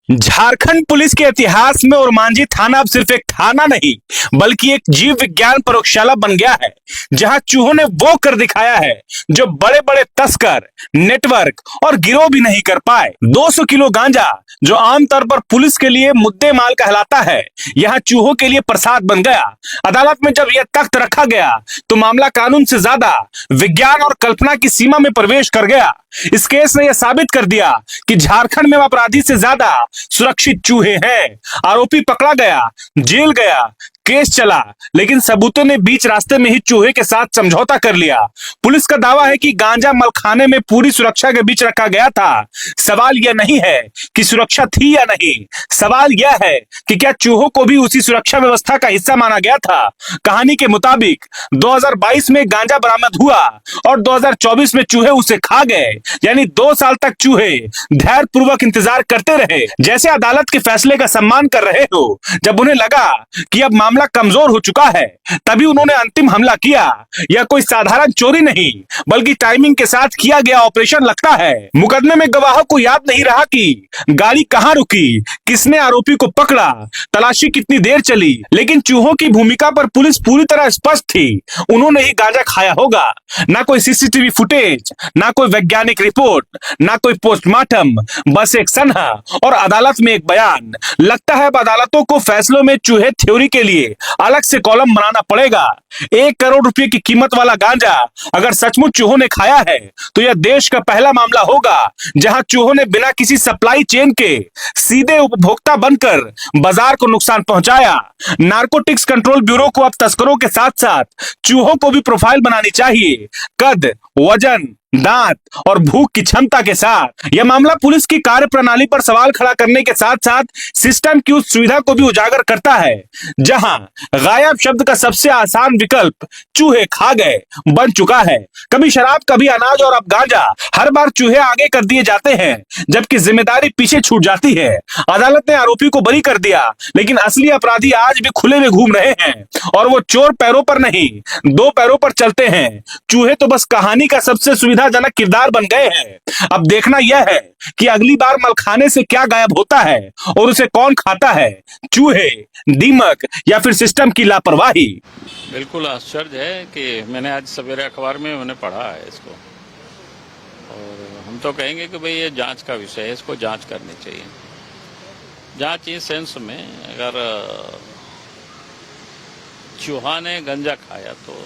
Jharkhand police के इतिहास में ओरमांझी थाना अब सिर्फ एक थाना नहीं बल्कि एक जीव विज्ञान प्रयोगशाला बन गया है, जहां चूहों ने वो कर दिखाया है जो बड़े बड़े तस्कर, नेटवर्क और गिरोह भी नहीं कर पाए। 200 किलो गांजा जो आमतौर पर पुलिस के लिए मुद्दे माल कहलाता है, यहाँ चूहों के लिए प्रसाद बन गया। अदालत में जब यह तख्त रखा गया तो मामला कानून से ज्यादा विज्ञान और कल्पना की सीमा में प्रवेश कर गया। इस केस ने यह साबित कर दिया कि झारखंड में अपराधी से ज्यादा सुरक्षित चूहे हैं। आरोपी पकड़ा गया, जेल गया, केस चला, लेकिन सबूतों ने बीच रास्ते में ही चूहे के साथ समझौता कर लिया। पुलिस का दावा है कि गांजा मलखाने में पूरी सुरक्षा के बीच रखा गया था। सवाल यह नहीं है कि सुरक्षा थी या नहीं, सवाल यह है कि क्या चूहों को भी उसी सुरक्षा व्यवस्था का हिस्सा माना गया था। कहानी के मुताबिक 2022 में गांजा बरामद हुआ और 2024 में चूहे उसे खा गए, यानी 2 साल तक चूहे धैर्य पूर्वक इंतजार करते रहे, जैसे अदालत के फैसले का सम्मान कर रहे हो। जब उन्हें लगा कि अब मामला कमजोर हो चुका है, तभी उन्होंने अंतिम हमला किया। यह कोई साधारण चोरी नहीं बल्कि टाइमिंग के साथ किया गया ऑपरेशन लगता है। मुकदमे में गवाहों को याद नहीं रहा कि गाड़ी कहां रुकी, किसने आरोपी को पकड़ा, तलाशी कितनी देर चली, लेकिन चूहों की भूमिका पर पुलिस पूरी तरह स्पष्ट थी। उन्होंने ही गांजा खाया होगा। ना कोई सीसीटीवी फुटेज, ना कोई वैज्ञानिक रिपोर्ट, ना कोई पोस्टमार्टम, बस एक सनहा और अदालत में एक बयान। लगता है अब अदालतों को फैसलों में चूहे थ्योरी के लिए अलग से कॉलम बनाना पड़ेगा। 1 करोड़ रुपए की कीमत वाला गांजा अगर सचमुच चूहों ने खाया है तो यह देश का पहला मामला होगा जहां चूहों ने बिना किसी सप्लाई चेन के सीधे उपभोक्ता बनकर बाजार को नुकसान पहुंचाया। नारकोटिक्स कंट्रोल ब्यूरो को अब तस्करों के साथ साथ चूहों को भी प्रोफाइल बनानी चाहिए, कद, वजन, दांत और भूख की क्षमता के साथ। यह मामला पुलिस की कार्य प्रणाली पर सवाल खड़ा करने के साथ साथ सिस्टम की उस सुविधा को भी उजागर करता है जहां गायब शब्द का सबसे आसान विकल्प चूहे खा गए बन चुका है। कभी शराब, कभी अनाज और अब गांजा। हर बार चूहे आगे कर दिए जाते हैं जबकि जिम्मेदारी पीछे छूट जाती है। अदालत ने आरोपी को बरी कर दिया, लेकिन असली अपराधी आज भी खुले में घूम रहे हैं और वो चोर पैरों पर नहीं, 2 पैरों पर चलते हैं। चूहे तो बस कहानी का सबसे सुविधाजनक किरदार बन गए हैं। अब देखना यह है कि अगली बार मलखाने से क्या गायब होता है और उसे कौन खाता है, चूहे, दीमक या फिर सिस्टम की लापरवाही। बिल्कुल आश्चर्य है कि मैंने आज सवेरे अखबार में मैंने पढ़ा है इसको, और हम तो कहेंगे कि भाई ये जांच का विषय है, इसको जांच करनी चाहिए। जांच इस सेंस में, अगर चूहा ने गंजा खाया तो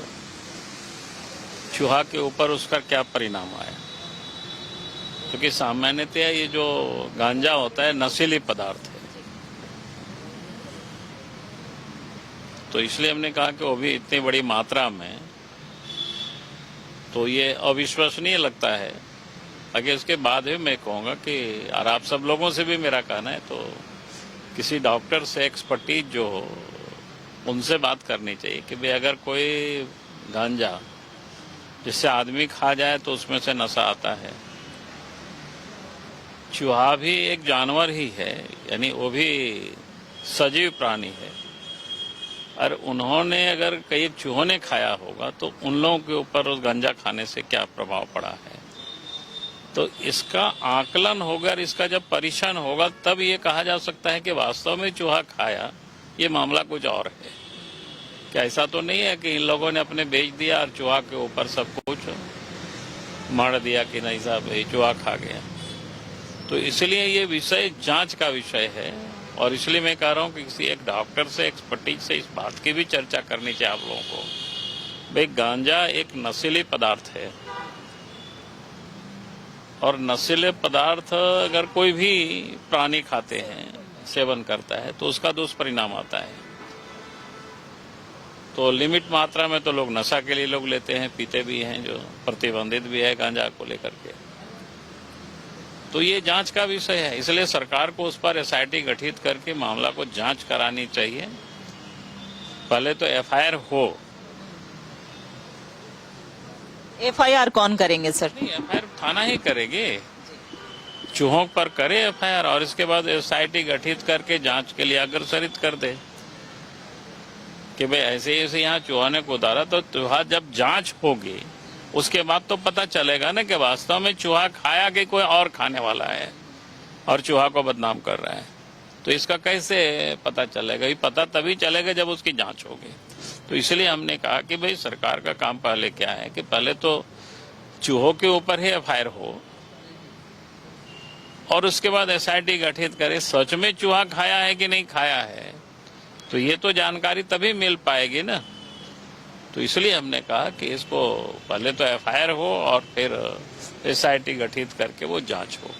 चूहा के ऊपर उसका क्या परिणाम आया, क्योंकि सामान्यतया ये जो गांजा होता है नशीली पदार्थ है, तो इसलिए हमने कहा कि वो भी इतनी बड़ी मात्रा में, तो ये अविश्वसनीय लगता है। आगे उसके बाद भी मैं कहूँगा कि, और आप सब लोगों से भी मेरा कहना है, तो किसी डॉक्टर से एक्सपर्टीज जो हो उनसे बात करनी चाहिए कि भाई अगर कोई गांजा जिससे आदमी खा जाए तो उसमें से नशा आता है। चूहा भी एक जानवर ही है, यानी वो भी सजीव प्राणी है, और उन्होंने अगर कई चूहों ने खाया होगा तो उन लोगों के ऊपर उस गांजा खाने से क्या प्रभाव पड़ा है, तो इसका आकलन होगा और इसका जब परीक्षण होगा तब ये कहा जा सकता है कि वास्तव में चूहा खाया, ये मामला कुछ और है। क्या ऐसा तो नहीं है कि इन लोगों ने अपने बेच दिया और चूहा के ऊपर सब कुछ मार दिया कि नहीं साहब ये चूहा खा गया। तो इसलिए ये विषय जांच का विषय है, और इसलिए मैं कह रहा हूँ कि किसी एक डॉक्टर से, एक्सपर्टीज से इस बात की भी चर्चा करनी चाहिए आप लोगों को। भाई गांजा एक नशीली पदार्थ है, और नशीले पदार्थ अगर कोई भी प्राणी खाते हैं, सेवन करता है, तो उसका दुष्परिणाम आता है। तो लिमिट मात्रा में तो लोग नशा के लिए लोग लेते हैं, पीते भी हैं, जो प्रतिबंधित भी है गांजा को लेकर के। तो ये जांच का विषय है, इसलिए सरकार को उस पर एसआईटी गठित करके मामला को जांच करानी चाहिए। पहले तो एफआईआर हो। एफआईआर कौन करेंगे सर? नहीं, एफआईआर थाना ही करेगी, चूहों पर करे एफआईआर, और इसके बाद एसआईटी गठित करके जांच के लिए अग्रसरित कर दे कि भाई ऐसे ऐसे यहाँ चूहा ने को उतारा। तो चूहा जब जांच होगी उसके बाद तो पता चलेगा ना कि वास्तव में चूहा खाया कि कोई और खाने वाला है। और चूहा को बदनाम कर रहे हैं। तो इसका कैसे पता चलेगा? ये पता तभी चलेगा जब उसकी जांच होगी। तो इसलिए हमने कहा कि भाई सरकार का काम पहले क्या है कि पहले तो चूहों के ऊपर ही एफआईआर हो और उसके बाद एसआईटी गठित करे, सच में चूहा खाया है कि नहीं खाया है, तो ये तो जानकारी तभी मिल पाएगी ना। तो इसलिए हमने कहा कि इसको पहले तो एफआईआर हो और फिर एसआईटी गठित करके वो जांच हो,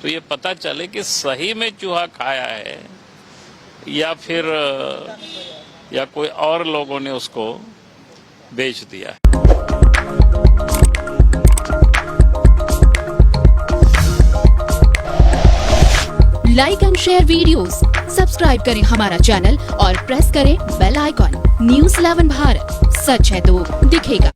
तो ये पता चले कि सही में चूहा खाया है या फिर या कोई और लोगों ने उसको बेच दिया है। Like and share videos, subscribe करें हमारा चैनल और प्रेस करें बेल आइकॉन। न्यूज़ 11 भारत, सच है तो दिखेगा।